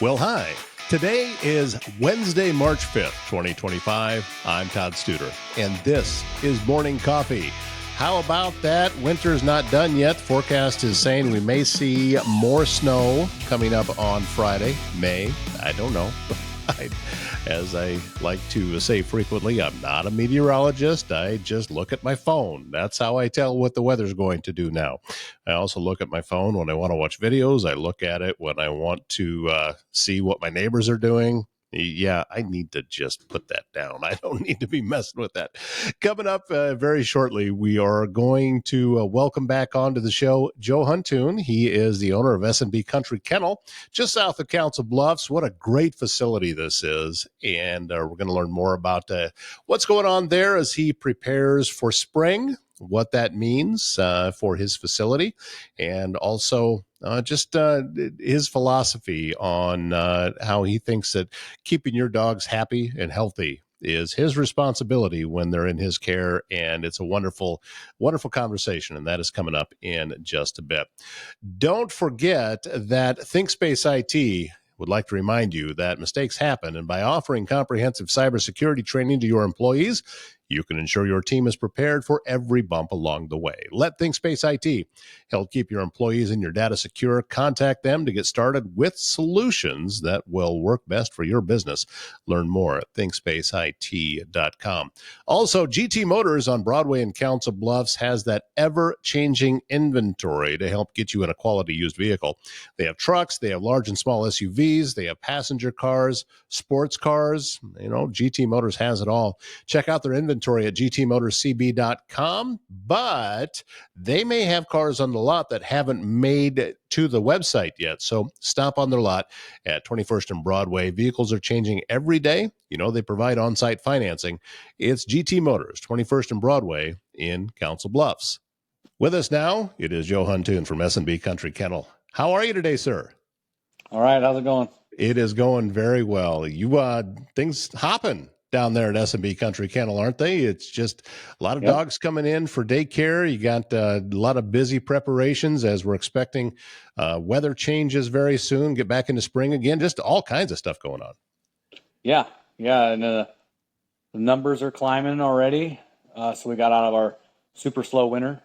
Well, hi. Today is Wednesday, March 5th, 2025. I'm Todd Studer, and this is Morning Coffee. How about that? Winter's not done yet. Forecast is saying we may see more snow coming up on Friday, May. I don't know. As I like to say frequently, I'm not a meteorologist. I just look at my phone. That's how I tell what the weather's going to do now. I also look at my phone when I want to watch videos. I look at it when I want to see what my neighbors are doing. Yeah, I need to just put that down. I don't need to be messing with that. Coming up very shortly, we are going to welcome back onto the show Joe Huntoon. He is the owner of S B Kountry Kennel, just south of Council Bluffs. What a great facility this is. And we're going to learn more about what's going on there as he prepares for spring, what that means for his facility, and also just his philosophy on how he thinks that keeping your dogs happy and healthy is his responsibility when they're in his care. And it's a wonderful, wonderful conversation. And that is coming up in just a bit. Don't forget that ThinkSpace IT would like to remind you that mistakes happen. And by offering comprehensive cybersecurity training to your employees, you can ensure your team is prepared for every bump along the way. Let ThinkSpace IT help keep your employees and your data secure. Contact them to get started with solutions that will work best for your business. Learn more at thinkspaceit.com. Also, GT Motors on Broadway and Council Bluffs has that ever-changing inventory to help get you in a quality used vehicle. They have trucks, they have large and small SUVs, they have passenger cars, sports cars. You know, GT Motors has it all. Check out their inventory at gtmotorscb.com, but they may have cars on the lot that haven't made to the website yet. So stop on their lot at 21st and Broadway. Vehicles are changing every day. You know, they provide on-site financing. It's GT Motors, 21st and Broadway in Council Bluffs. With us now, it is Joe Huntoon from S B Kountry Kennel. How are you today, sir? All right. How's it going? It is going very well. You things hopping down there at S B Kountry Kennel, aren't they? It's just a lot of dogs coming in for daycare. You got a lot of busy preparations as we're expecting weather changes very soon, get back into spring again, just all kinds of stuff going on. Yeah. And the numbers are climbing already. So we got out of our super slow winter.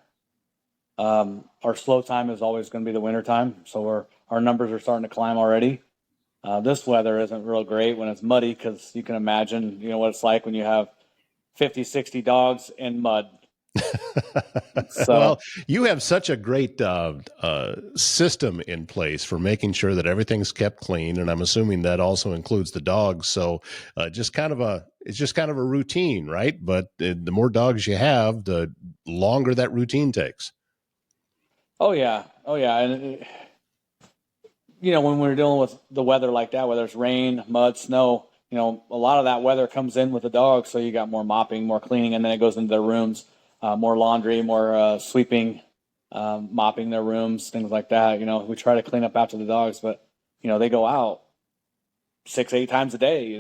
Our slow time is always going to be the winter time. So our numbers are starting to climb already. This weather isn't real great when it's muddy, because you can imagine, what it's like when you have 50, 60 dogs in mud. Well, you have such a great system in place for making sure that everything's kept clean, and I'm assuming that also includes the dogs. So, it's just kind of a routine, right? But the more dogs you have, the longer that routine takes. Oh yeah, and when we're dealing with the weather like that, whether it's rain, mud, snow, a lot of that weather comes in with the dogs. So you got more mopping, more cleaning, and then it goes into their rooms, more laundry, more sweeping, mopping their rooms, things like that. We try to clean up after the dogs, but, they go out 6-8 times a day,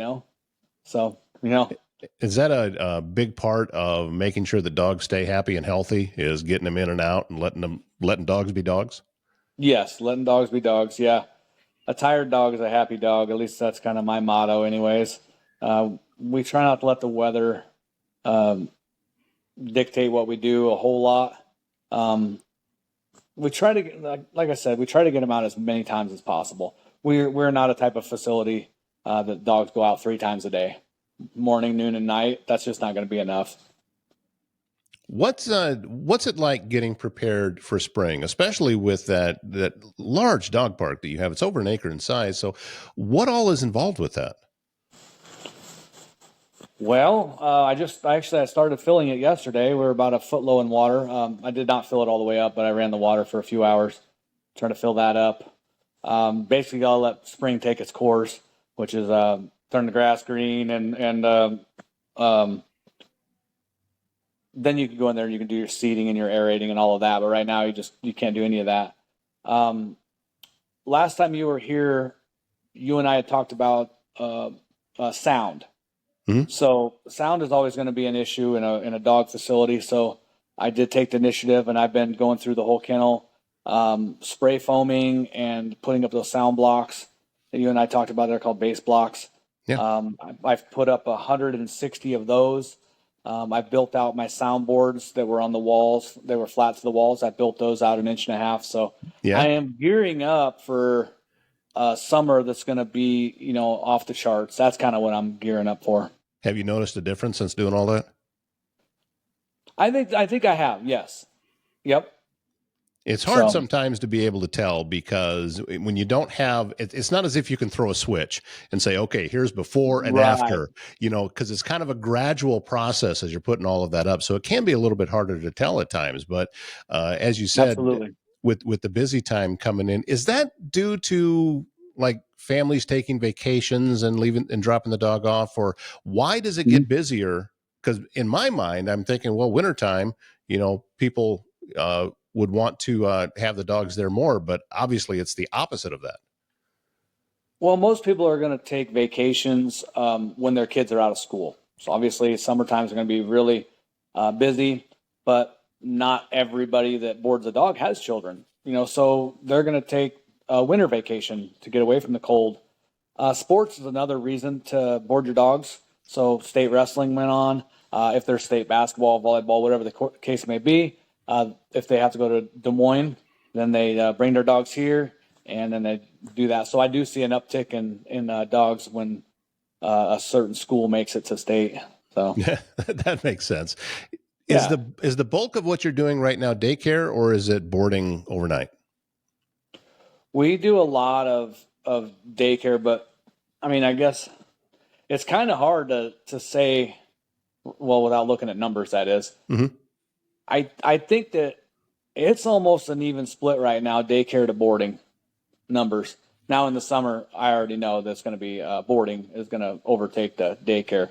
so, Is that a big part of making sure the dogs stay happy and healthy, is getting them in and out and letting dogs be dogs? Yes. Letting dogs be dogs. Yeah. A tired dog is a happy dog. At least that's kind of my motto anyways. We try not to let the weather dictate what we do a whole lot. We try to, like I said, we try to get them out as many times as possible. We're not a type of facility that dogs go out 3 times a day, morning, noon, and night. That's just not going to be enough. What's it like getting prepared for spring, especially with that large dog park that you have? It's over an acre in size. So what all is involved with that? Well, I started filling it yesterday. We're about a foot low in water. I did not fill it all the way up, but I ran the water for a few hours, trying to fill that up. Basically, I'll let spring take its course, which is turn the grass green, and then you can go in there and you can do your seeding and your aerating and all of that. But right now, you can't do any of that. Last time you were here, you and I had talked about sound. Mm-hmm. So sound is always going to be an issue in a dog facility. So I did take the initiative, and I've been going through the whole kennel, spray foaming and putting up those sound blocks. that you and I talked about. They're called base blocks. Yeah. I've put up 160 of those. I built out my soundboards that were on the walls. They were flat to the walls. I built those out 1.5 inches. So Yeah. I am gearing up for summer that's going to be, off the charts. That's kind of what I'm gearing up for. Have you noticed a difference since doing all that? I think I have. Yes. Yep. It's hard sometimes to be able to tell because when you don't have, it's not as if you can throw a switch and say, okay, here's before and after, because it's kind of a gradual process as you're putting all of that up. So it can be a little bit harder to tell at times. But as you said, absolutely. With the busy time coming in, is that due to like families taking vacations and leaving and dropping the dog off, or why does it get busier? Because in my mind, I'm thinking, well, wintertime, people would want to have the dogs there more, but obviously it's the opposite of that. Well, most people are going to take vacations when their kids are out of school. So obviously summertime is going to be really busy, but not everybody that boards a dog has children, so they're going to take a winter vacation to get away from the cold. Sports is another reason to board your dogs. So state wrestling went on. If there's state basketball, volleyball, whatever the case may be, if they have to go to Des Moines, then they bring their dogs here, and then they do that. So I do see an uptick in dogs when a certain school makes it to state. So yeah, that makes sense. Is the bulk of what you're doing right now daycare, or is it boarding overnight? We do a lot of daycare, but I mean, I guess it's kind of hard to say, well, without looking at numbers, that is. Mm-hmm. I think that it's almost an even split right now, daycare to boarding numbers. Now in the summer, I already know that's going to be boarding is going to overtake the daycare.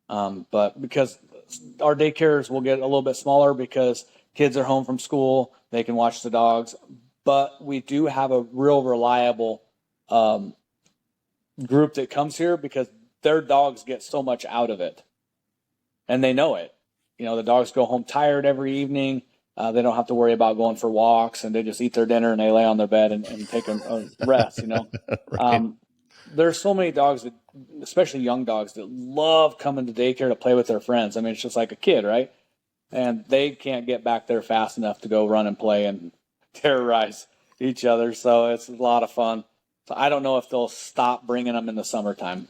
But because our daycares will get a little bit smaller because kids are home from school, they can watch the dogs. But we do have a real reliable group that comes here because their dogs get so much out of it. And they know it. The dogs go home tired every evening. They don't have to worry about going for walks, and they just eat their dinner and they lay on their bed and take a rest, Right. There's so many dogs that, especially young dogs, that love coming to daycare to play with their friends. I mean, it's just like a kid, right? And they can't get back there fast enough to go run and play and terrorize each other. So it's a lot of fun. So I don't know if they'll stop bringing them in the summertime.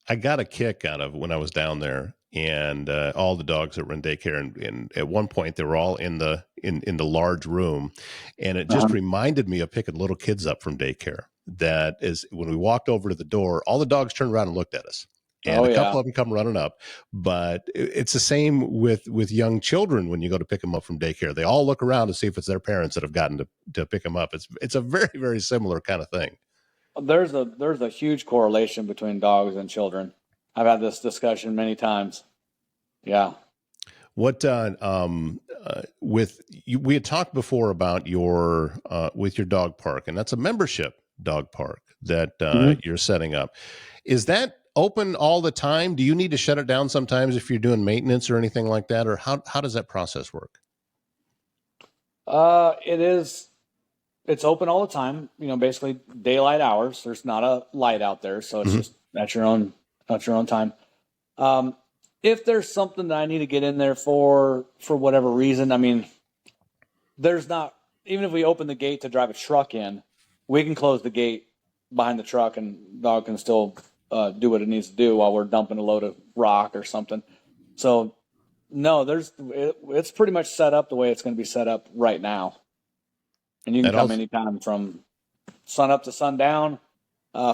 I got a kick out of when I was down there, and all the dogs that were in daycare, and at one point they were all in the large room, and it just reminded me of picking little kids up from daycare. That is, when we walked over to the door, all the dogs turned around and looked at us, and a couple of them come running up. But it's the same with young children. When you go to pick them up from daycare, they all look around to see if it's their parents that have gotten to pick them up. It's a very, very similar kind of thing. There's a huge correlation between dogs and children. I've had this discussion many times. Yeah. What with you, we had talked before about your with your dog park, and that's a membership dog park that you're setting up. Is that open all the time? Do you need to shut it down sometimes if you're doing maintenance or anything like that, or how does that process work? It is. It's open all the time. Basically daylight hours. There's not a light out there, so it's just at your own time. If there's something that I need to get in there for whatever reason, I mean, there's not, even if we open the gate to drive a truck in, we can close the gate behind the truck and the dog can still do what it needs to do while we're dumping a load of rock or something. So no, it's pretty much set up the way it's going to be set up right now. And you can come anytime from sun up to sundown,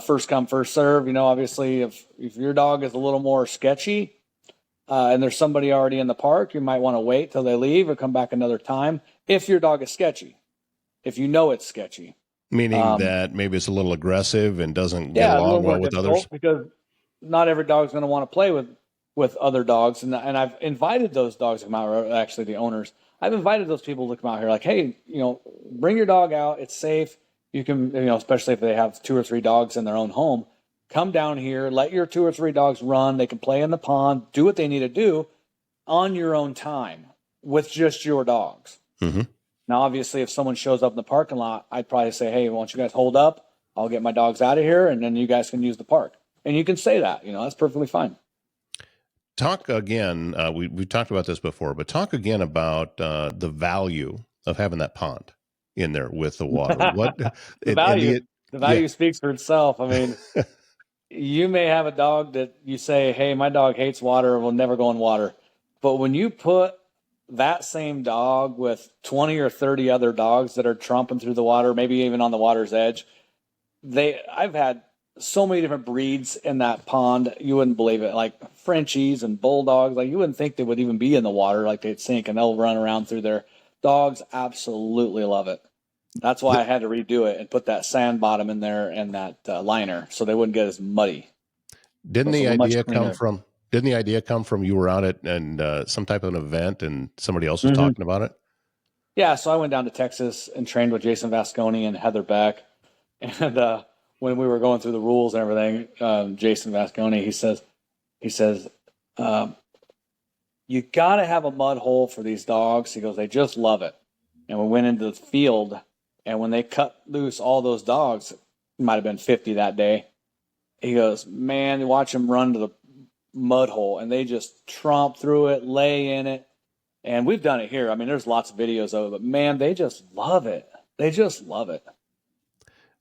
first come, first serve. Obviously if your dog is a little more sketchy, and there's somebody already in the park, you might want to wait till they leave or come back another time if your dog is sketchy, if you know it's sketchy. Meaning that maybe it's a little aggressive and doesn't get along well with others? Because not every dog's going to want to play with other dogs. And I've invited those dogs to come out, actually the owners. I've invited those people to come out here like, hey, bring your dog out. It's safe. You can, especially if they have 2 or 3 dogs in their own home, come down here, let your 2 or 3 dogs run. They can play in the pond, do what they need to do on your own time with just your dogs. Mm-hmm. Now, obviously, if someone shows up in the parking lot, I'd probably say, hey, why don't you guys hold up? I'll get my dogs out of here, and then you guys can use the park. And you can say that, that's perfectly fine. Talk again. We've talked about this before, but talk again about the value of having that pond in there with the water. What the and value, the yeah. value speaks for itself. I mean, you may have a dog that you say, hey, my dog hates water, will never go in water. But when you put that same dog with 20 or 30 other dogs that are tromping through the water, maybe even on the water's edge, I've had so many different breeds in that pond, you wouldn't believe it. Like Frenchies and bulldogs, like you wouldn't think they would even be in the water, like they'd sink and they'll run around through there. Dogs absolutely love it. That's why I had to redo it and put that sand bottom in there and that liner so they wouldn't get as muddy. Didn't So the it's much idea come cleaner. from? Didn't the idea come from you were out at and some type of an event and somebody else was Mm-hmm. talking about it? Yeah, so I went down to Texas and trained with Jason Vasconi and Heather Beck. And when we were going through the rules and everything, Jason Vasconi, he says, you got to have a mud hole for these dogs. He goes, they just love it. And we went into the field, and when they cut loose all those dogs, it might have been 50 that day. He goes, man, you watch them run to the mud hole, and they just tromp through it, lay in it. And we've done it here. I mean, there's lots of videos of it, but man, they just love it. They just love it.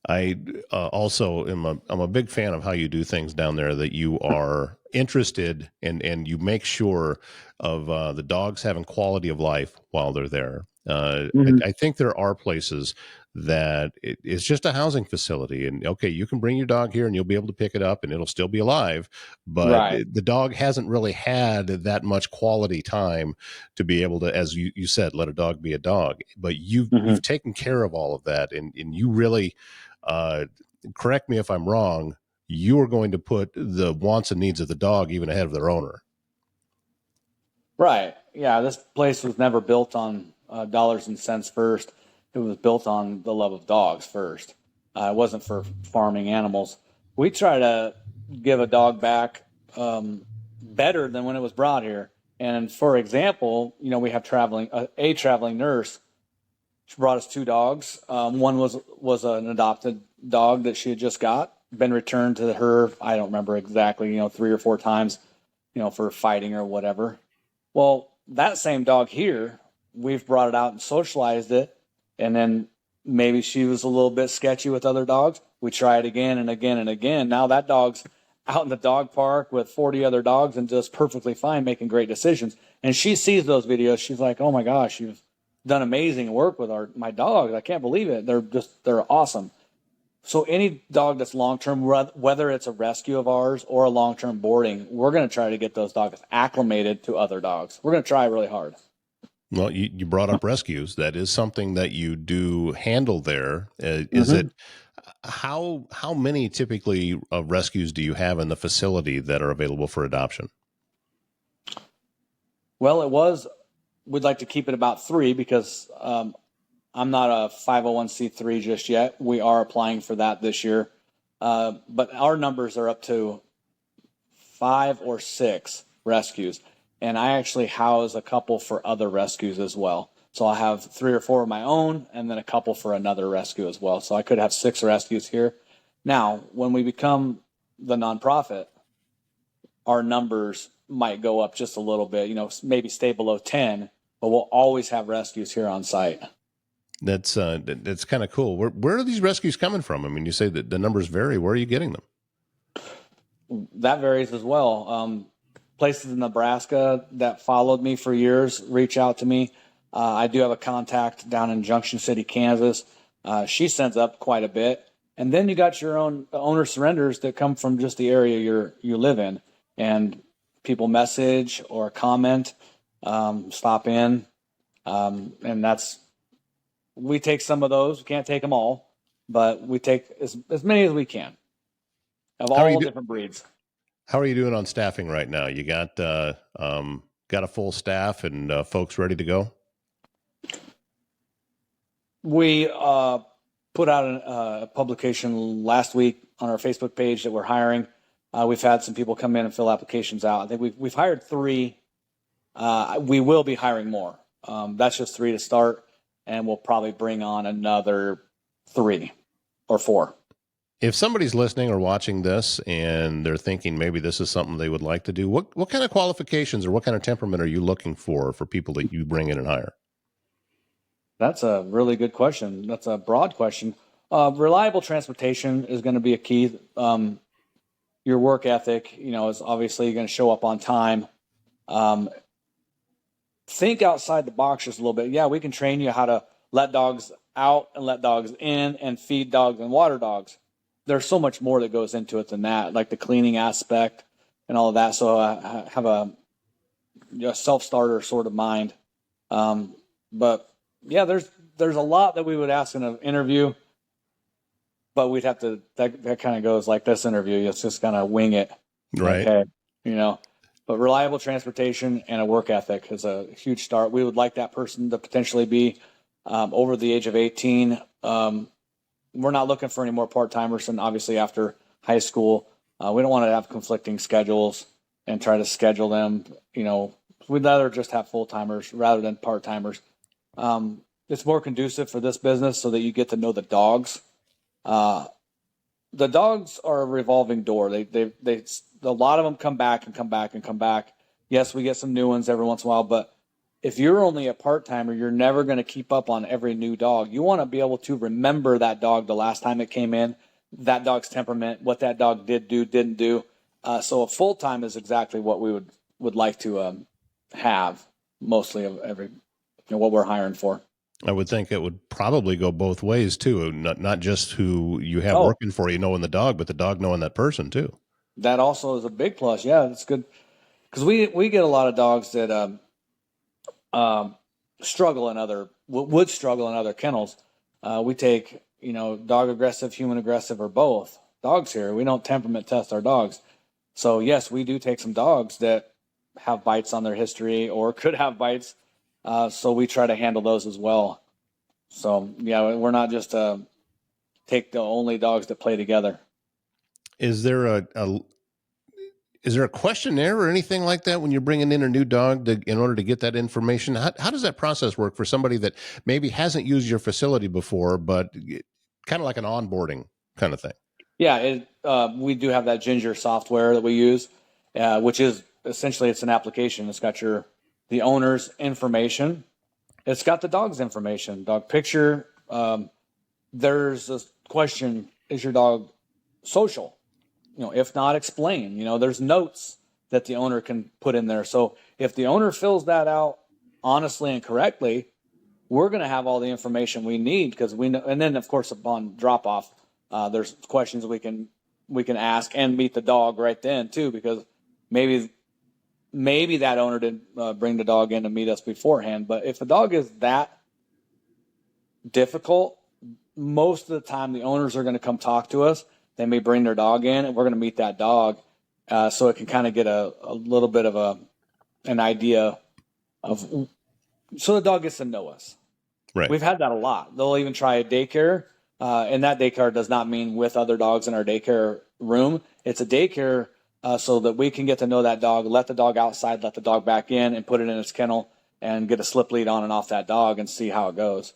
I also I'm a big fan of how you do things down there, that you are interested and you make sure of the dogs having quality of life while they're there. I think there are places that it's just a housing facility, and okay, you can bring your dog here and you'll be able to pick it up and it'll still be alive, but Right. the dog hasn't really had that much quality time to be able to, as you said, let a dog be a dog. But you've taken care of all of that, and you really, uh, correct me if I'm wrong, you are going to put the wants and needs of the dog even ahead of their owner. Right. Yeah, this place was never built on dollars and cents first. It was built on the love of dogs first. It wasn't for farming animals. We try to give a dog back better than when it was brought here. And for example, we have a traveling nurse. She brought us two dogs. One was an adopted dog that she had just got, been returned to her. I don't remember exactly, 3 or 4 times, for fighting or whatever. Well, that same dog here, we've brought it out and socialized it, and then maybe she was a little bit sketchy with other dogs. We try it again and again and again. Now that dog's out in the dog park with 40 other dogs and just perfectly fine, making great decisions. And she sees those videos. She's like, "Oh my gosh, you've done amazing work with my dogs. I can't believe it. They're awesome." So any dog that's long-term, whether it's a rescue of ours or a long-term boarding, we're going to try to get those dogs acclimated to other dogs. We're going to try really hard. Well, you brought up rescues. That is something that you do handle there. Is Mm-hmm. it how many typically rescues do you have in the facility that are available for adoption? Well, we'd like to keep it about 3 because I'm not a 501c3 just yet. We are applying for that this year. But our numbers are up to 5 or 6 rescues. And I actually house a couple for other rescues as well. So I have 3 or 4 of my own and then a couple for another rescue as well. So I could have 6 rescues here. Now, when we become the nonprofit, our numbers might go up just a little bit, maybe stay below 10, but we'll always have rescues here on site. That's kind of cool. Where are these rescues coming from? I mean, you say that the numbers vary. Where are you getting them? That varies as well. Places in Nebraska that followed me for years reach out to me. I do have a contact down in Junction City, Kansas. She sends up quite a bit. And then you got your own owner surrenders that come from just the area you live in. And people message or comment, stop in. And we take some of those. We can't take them all, but we take as many as we can of all different breeds. How are you doing on staffing right now? You got a full staff and folks ready to go? We put out a publication last week on our Facebook page that we're hiring. We've had some people come in and fill applications out. I think we've hired 3. We will be hiring more. That's just 3 to start, and we'll probably bring on another 3 or 4. If somebody's listening or watching this and they're thinking maybe this is something they would like to do, what kind of qualifications or what kind of temperament are you looking for people that you bring in and hire? That's a really good question. That's a broad question. Reliable transportation is going to be a key. Your work ethic, is obviously going to show up on time. Um, think outside the box just a little bit. Yeah, we can train you how to let dogs out and let dogs in and feed dogs and water dogs. There's so much more that goes into it than that, like the cleaning aspect and all of that. So I have a self-starter sort of mind. But yeah, there's a lot that we would ask in an interview, but we'd have to, that kind of goes like this interview. It's just kind of wing it. Right. Okay. But reliable transportation and a work ethic is a huge start. We would like that person to potentially be over the age of 18. We're not looking for any more part-timers, and obviously after high school, we don't want to have conflicting schedules and try to schedule them. We'd rather just have full-timers rather than part-timers. It's more conducive for this business so that you get to know the dogs. The dogs are a revolving door. They a lot of them come back and come back and come back. Yes, we get some new ones every once in a while, but if you're only a part-timer, you're never going to keep up on every new dog. You want to be able to remember that dog the last time it came in, that dog's temperament, what that dog did do, didn't do. So a full-time is exactly what we would like to have mostly of every what we're hiring for. I would think it would probably go both ways too. Not just who you have working for you knowing the dog, but the dog knowing that person too. That also is a big plus. Yeah, that's good because we get a lot of dogs that struggle in would struggle in other kennels. We take dog aggressive, human aggressive, or both dogs here. We don't temperament test our dogs. So yes, we do take some dogs that have bites on their history or could have bites. So we try to handle those as well. So yeah, we're not just take the only dogs that play together. Is there a questionnaire or anything like that when you're bringing in a new dog in order to get that information? How does that process work for somebody that maybe hasn't used your facility before, but kind of like an onboarding kind of thing? Yeah, we do have that Ginger software that we use, which is essentially it's an application. It's got the owner's information. It's got the dog's information, dog picture. There's a question: is your dog social? If not, explain. There's notes that the owner can put in there. So if the owner fills that out honestly and correctly, we're going to have all the information we need because we know. And then, of course, upon drop off, there's questions we can ask and meet the dog right then too, because maybe that owner didn't bring the dog in to meet us beforehand. But if the dog is that difficult, most of the time the owners are going to come talk to us. They may bring their dog in, and we're going to meet that dog, so it can kind of get a little bit of an idea of, so the dog gets to know us. Right. We've had that a lot. They'll even try a daycare, and that daycare does not mean with other dogs in our daycare room. It's a daycare so that we can get to know that dog, let the dog outside, let the dog back in, and put it in its kennel and get a slip lead on and off that dog and see how it goes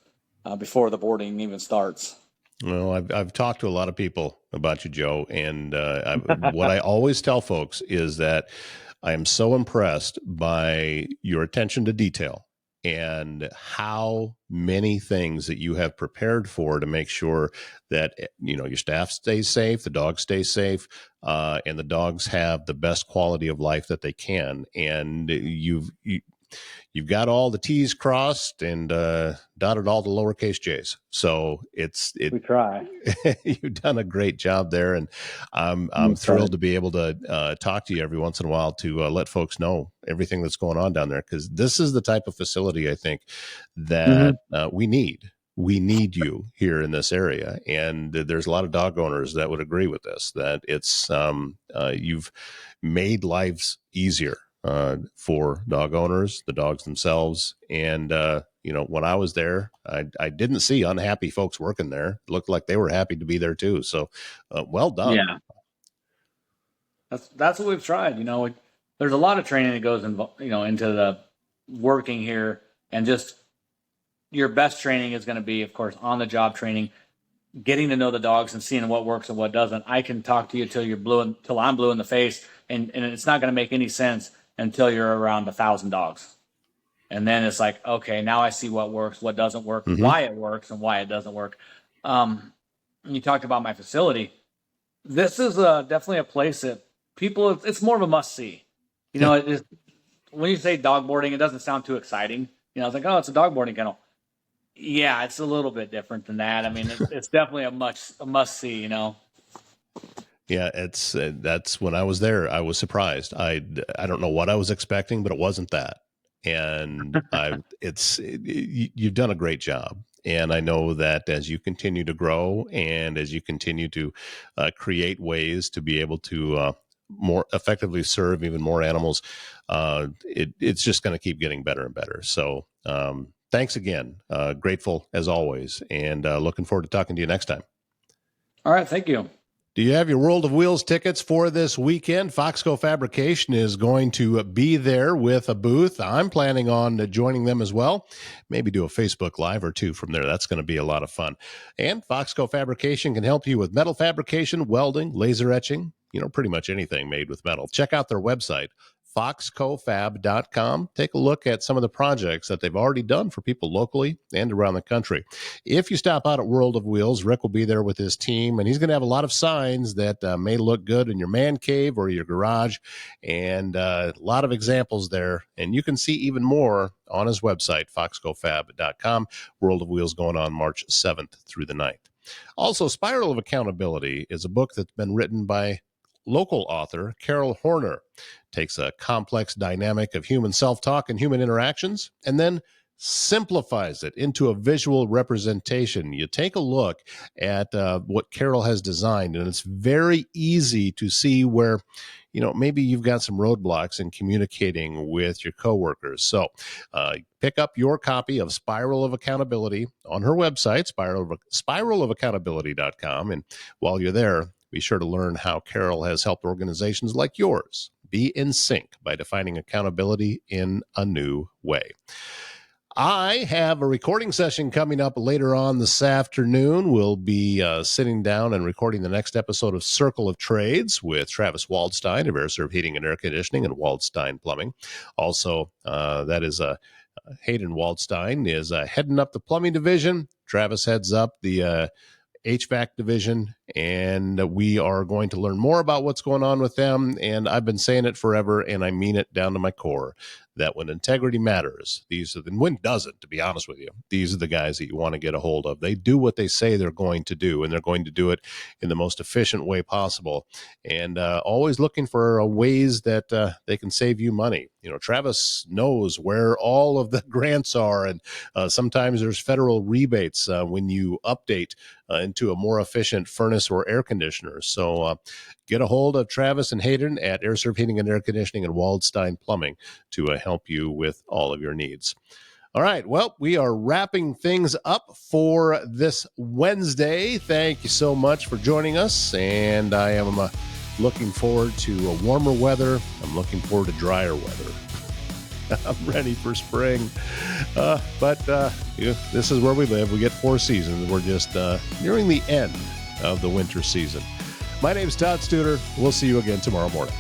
before the boarding even starts. Well, I've talked to a lot of people about you, Joe, and what I always tell folks is that I am so impressed by your attention to detail and how many things that you have prepared for to make sure that your staff stays safe, the dogs stay safe, and the dogs have the best quality of life that they can. And you've got all the T's crossed and dotted all the lowercase J's. So we try. You've done a great job there, and I'm thrilled to be able to talk to you every once in a while to let folks know everything that's going on down there, because this is the type of facility I think that we need. We need you here in this area, and there's a lot of dog owners that would agree with this. That it's you've made lives easier for dog owners, the dogs themselves. And, when I was there, I didn't see unhappy folks working there. It looked like they were happy to be there too. So well done. Yeah. That's what we've tried. There's a lot of training that goes into the working here, and just your best training is going to be, of course, on the job training. getting to know the dogs and seeing what works and what doesn't. I can talk to you till I'm blue in the face, and it's not going to make any sense until you're around 1,000 dogs. And then it's like, okay, now I see what works, what doesn't work, why it works, and why it doesn't work. You talked about my facility. This is definitely a place that people, it's more of a must see. When you say dog boarding, it doesn't sound too exciting. It's like, oh, it's a dog boarding kennel. Yeah, it's a little bit different than that. I mean, it's definitely a must see. Yeah, it's that's when I was there, I was surprised. I don't know what I was expecting, but it wasn't that. And you've done a great job. And I know that as you continue to grow and as you continue to create ways to be able to more effectively serve even more animals, it's just going to keep getting better and better. So thanks again. Grateful as always, and looking forward to talking to you next time. All right. Thank you. Do you have your World of Wheels tickets for this weekend? Foxco Fabrication is going to be there with a booth. I'm planning on joining them as well. Maybe do a Facebook Live or two from there. That's going to be a lot of fun. And Foxco Fabrication can help you with metal fabrication, welding, laser etching, pretty much anything made with metal. Check out their website, foxcofab.com. Take a look at some of the projects that they've already done for people locally and around the country. If you stop out at World of Wheels, Rick will be there with his team, and he's going to have a lot of signs that may look good in your man cave or your garage, and a lot of examples there. And you can see even more on his website, foxcofab.com. World of Wheels going on March 7th through the 9th. Also, Spiral of Accountability is a book that's been written by local author Carol Horner. Takes a complex dynamic of human self-talk and human interactions and then simplifies it into a visual representation. You take a look at what Carol has designed, and it's very easy to see where, maybe you've got some roadblocks in communicating with your coworkers. So pick up your copy of Spiral of Accountability on her website, spiralofaccountability.com. And while you're there, be sure to learn how Carol has helped organizations like yours be in sync by defining accountability in a new way. I have a recording session coming up later on this afternoon. We'll be sitting down and recording the next episode of Circle of Trades with Travis Waldstein of AirServe Heating and Air Conditioning and Waldstein Plumbing. Also, that is Hayden Waldstein is heading up the plumbing division. Travis heads up the HVAC division, and we are going to learn more about what's going on with them. And I've been saying it forever, and I mean it down to my core, that when integrity matters, and when doesn't, to be honest with you, these are the guys that you want to get a hold of. They do what they say they're going to do, and they're going to do it in the most efficient way possible, and always looking for ways that they can save you money. Travis knows where all of the grants are, and sometimes there's federal rebates when you update into a more efficient furnace or air conditioner. So get a hold of Travis and Hayden at AirServe Heating and Air Conditioning and Waldstein Plumbing to help you with all of your needs. All right. Well, we are wrapping things up for this Wednesday. Thank you so much for joining us. And I am looking forward to warmer weather. I'm looking forward to drier weather. I'm ready for spring. But this is where we live. We get 4 seasons. We're just nearing the end of the winter season. My name's Todd Studer. We'll see you again tomorrow morning.